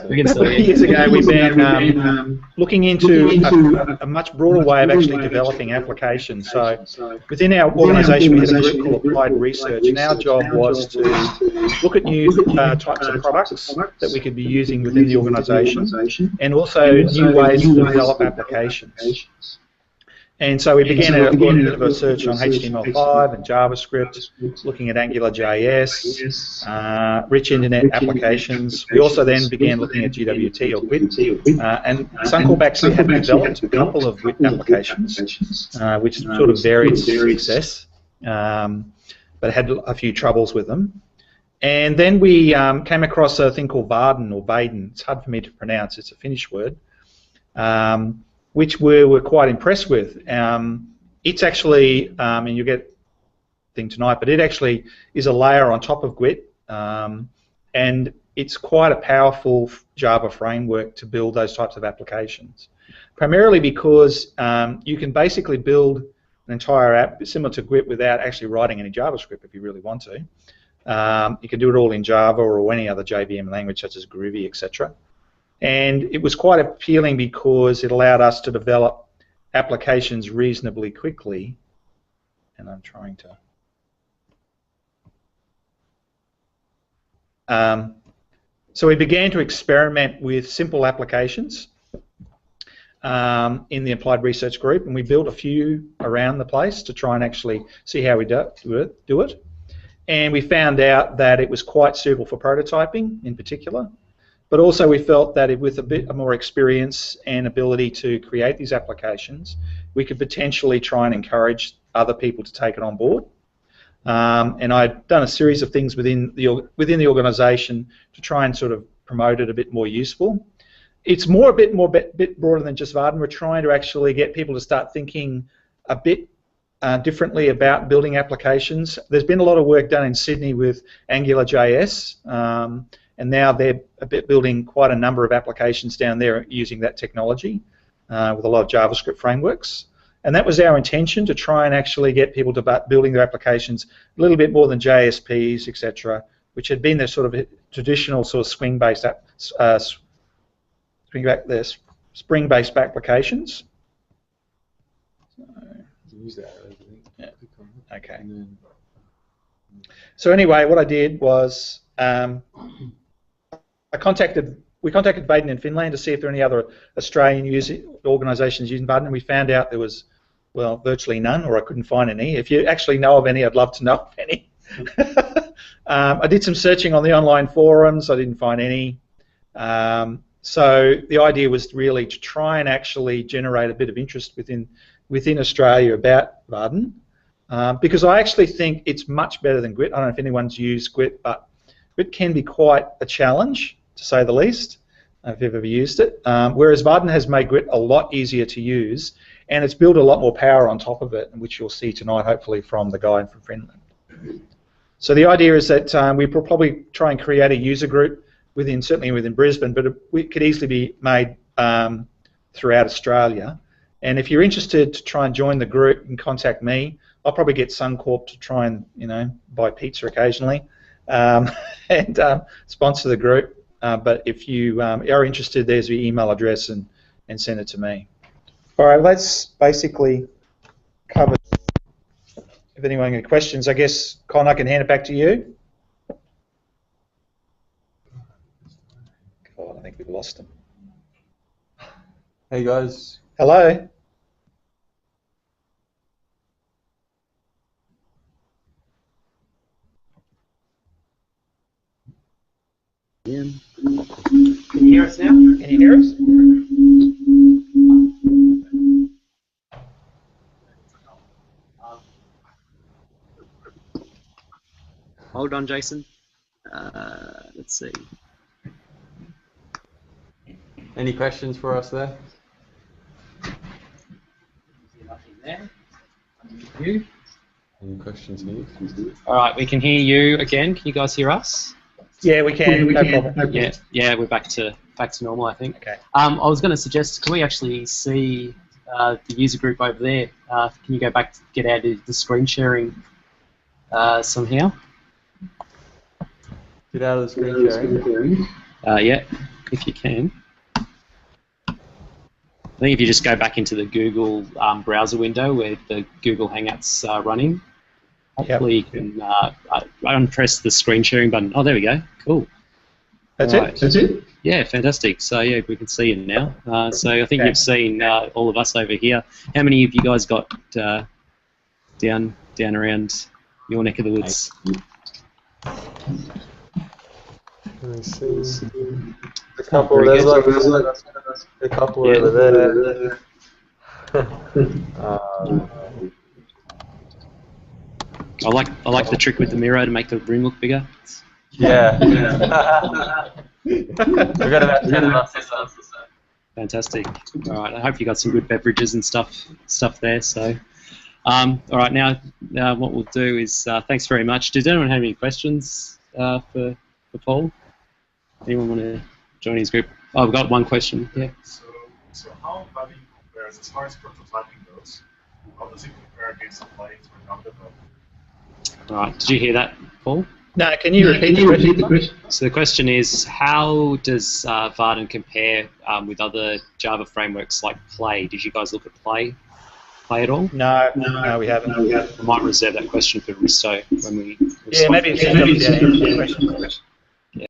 Years ago, we've been looking into a much broader way of actually developing applications. So within our organisation, we had a group called Applied Research, and our job was to look at new types of products that we could be using within the organisation, and also new ways to develop applications. And so we began a bit of a search on HTML5 and JavaScript, looking at AngularJS, rich internet applications. We also then began looking at GWT or GWT, and Suncorp actually had developed a couple of GWT applications, which sort of varied success, but had a few troubles with them. And then we came across a thing called Vaadin or Vaadin. It's hard for me to pronounce. It's a Finnish word. Which we were quite impressed with. It's actually, and you'll get a thing tonight, but it actually is a layer on top of GWT, and it's quite a powerful Java framework to build those types of applications. Primarily because you can basically build an entire app similar to GWT without actually writing any JavaScript if you really want to. You can do it all in Java or any other JVM language such as Groovy, etc. And it was quite appealing because it allowed us to develop applications reasonably quickly. And I'm trying to... so we began to experiment with simple applications in the Applied Research Group, and we built a few around the place to try and actually see how we do it. And we found out that it was quite suitable for prototyping in particular. But also we felt that with a bit more experience and ability to create these applications, we could potentially try and encourage other people to take it on board. And I'd done a series of things within the organisation to try and sort of promote it a bit more useful. It's a bit broader than just Vaadin. We're trying to actually get people to start thinking a bit differently about building applications. There's been a lot of work done in Sydney with AngularJS. And now they're building quite a number of applications down there using that technology with a lot of JavaScript frameworks. And that was our intention, to try and actually get people to building their applications a little bit more than JSPs, etc., which had been their sort of traditional sort of spring-based applications. Yeah. Okay. So anyway, what I did was we contacted Vaadin in Finland to see if there are any other Australian organisations using Vaadin, and we found out there was, well, virtually none, or I couldn't find any. If you actually know of any, I'd love to know of any. I did some searching on the online forums. I didn't find any. So the idea was really to try and actually generate a bit of interest within Australia about Vaadin, because I actually think it's much better than GWT. I don't know if anyone's used GWT, but GWT can be quite a challenge, to say the least, if you've ever used it, whereas Vaadin has made GWT a lot easier to use, and it's built a lot more power on top of it, which you'll see tonight, hopefully, from the guy from Finland. So the idea is that we will probably try and create a user group certainly within Brisbane, but it could easily be made throughout Australia. And if you're interested to try and join the group, you can contact me. I'll probably get Suncorp to try and buy pizza occasionally and sponsor the group. But if you are interested, there's your email address and send it to me. All right, let's basically cover. If anyone has any questions, I guess, Con, I can hand it back to you. God, I think we've lost him. Hey, guys. Hello. Yeah. Can you hear us now? Can you hear us? Hold on, Jason. Let's see. Any questions for us there? Nothing there. You? Any questions here? All right, we can hear you again. Can you guys hear us? Yeah, we can. No problem. Yeah, we're back to normal, I think. Okay. I was going to suggest, can we actually see the user group over there? Can you go back to get out of the screen sharing somehow? Get out of the screen sharing. Yeah. if you can. I think if you just go back into the Google browser window where the Google Hangouts are running, hopefully you can unpress the screen sharing button. Oh, there we go. Cool. That's Right. it? That's it? Yeah, fantastic. So yeah, we can see you now. So I think you've seen all of us over here. How many of you guys got down around your neck of the woods? Let me see. A couple. There's a couple over there. I like the trick with the mirror to make the room look bigger. Yeah. We've got about 10 of us. Fantastic. All right. I hope you got some good beverages and stuff there. So, all right. Now what we'll do is thanks very much. Does anyone have any questions for Paul? Anyone want to join his group? Oh, we've got one question. Yeah. So how Vaadin compares as far as prototyping goes? How does it compare against a play for another developer? All right. Did you hear that, Paul? No, can you repeat the question? So the question is, how does Vaadin compare with other Java frameworks like Play? Did you guys look at Play at all? No, we haven't. I might reserve that question for Risto when we. Yeah, maybe it's the question.